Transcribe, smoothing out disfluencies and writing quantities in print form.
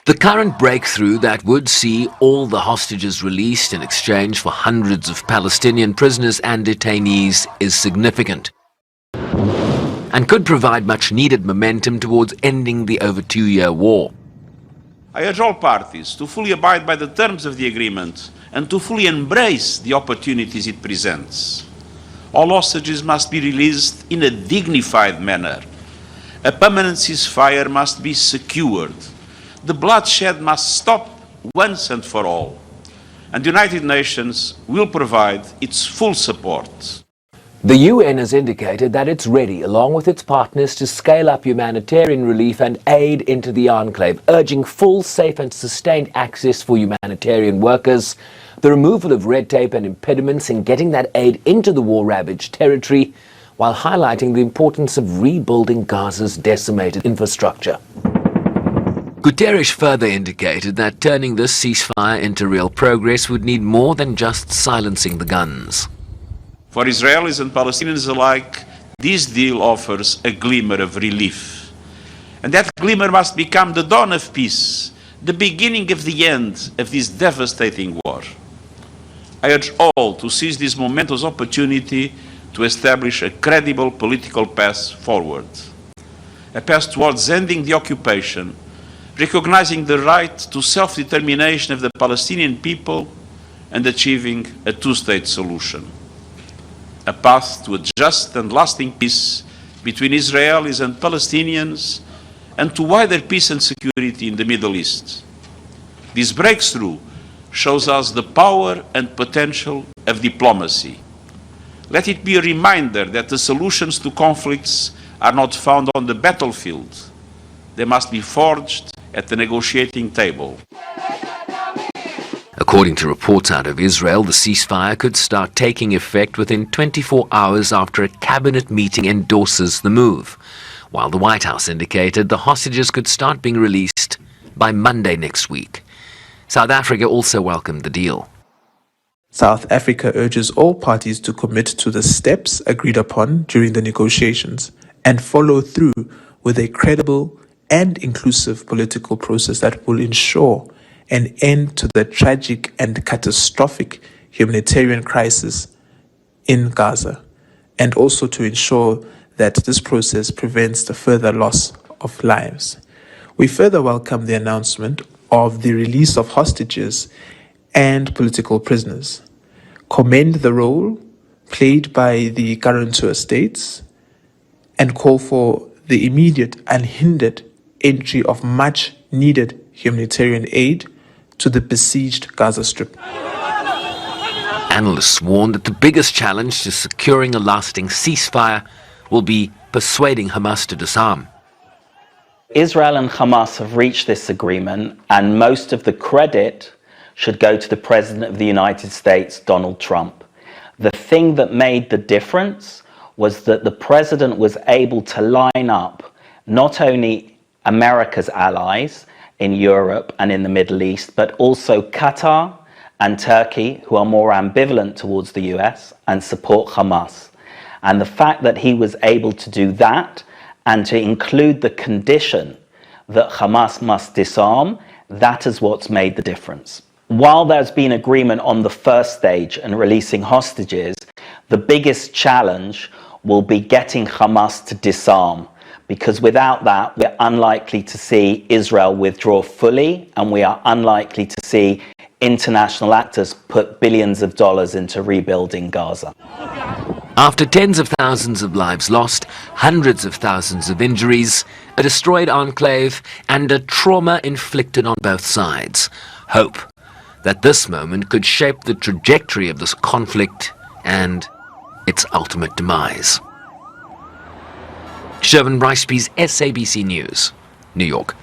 The current breakthrough that would see all the hostages released in exchange for hundreds of Palestinian prisoners and detainees is significant and could provide much needed momentum towards ending the over 2-year war. I urge all parties to fully abide by the terms of the agreement and to fully embrace the opportunities it presents. All hostages must be released in a dignified manner. A permanent ceasefire must be secured. The bloodshed must stop once and for all. And the United Nations will provide its full support. The UN has indicated that it's ready, along with its partners, to scale up humanitarian relief and aid into the enclave, urging full, safe and sustained access for humanitarian workers, the removal of red tape and impediments in getting that aid into the war-ravaged territory, while highlighting the importance of rebuilding Gaza's decimated infrastructure. Guterres further indicated that turning this ceasefire into real progress would need more than just silencing the guns. For Israelis and Palestinians alike, this deal offers a glimmer of relief. And that glimmer must become the dawn of peace, the beginning of the end of this devastating war. I urge all to seize this momentous opportunity to establish a credible political path forward. A path towards ending the occupation, recognizing the right to self-determination of the Palestinian people and achieving a two-state solution. A path to a just and lasting peace between Israelis and Palestinians and to wider peace and security in the Middle East. This breakthrough shows us the power and potential of diplomacy. Let it be a reminder that the solutions to conflicts are not found on the battlefield. They must be forged at the negotiating table. According to reports out of Israel, the ceasefire could start taking effect within 24 hours after a cabinet meeting endorses the move, while the White House indicated the hostages could start being released by Monday next week. South Africa also welcomed the deal. South Africa urges all parties to commit to the steps agreed upon during the negotiations and follow through with a credible and inclusive political process that will ensure an end to the tragic and catastrophic humanitarian crisis in Gaza, and also to ensure that this process prevents the further loss of lives. We further welcome the announcement of the release of hostages and political prisoners, commend the role played by the guarantor states, and call for the immediate and unhindered entry of much needed humanitarian aid to the besieged Gaza Strip. Analysts warn that the biggest challenge to securing a lasting ceasefire will be persuading Hamas to disarm. Israel and Hamas have reached this agreement, and most of the credit should go to the President of the United States, Donald Trump. The thing that made the difference was that the President was able to line up not only America's allies in Europe and in the Middle East, but also Qatar and Turkey, who are more ambivalent towards the US and support Hamas. And the fact that he was able to do that and to include the condition that Hamas must disarm, that is what's made the difference. While there's been agreement on the first stage and releasing hostages, the biggest challenge will be getting Hamas to disarm, because without that, we're unlikely to see Israel withdraw fully, and we are unlikely to see international actors put billions of dollars into rebuilding Gaza. After tens of thousands of lives lost, hundreds of thousands of injuries, a destroyed enclave, and a trauma inflicted on both sides, hope that this moment could shape the trajectory of this conflict and its ultimate demise. Shervin Bryceby's SABC News, New York.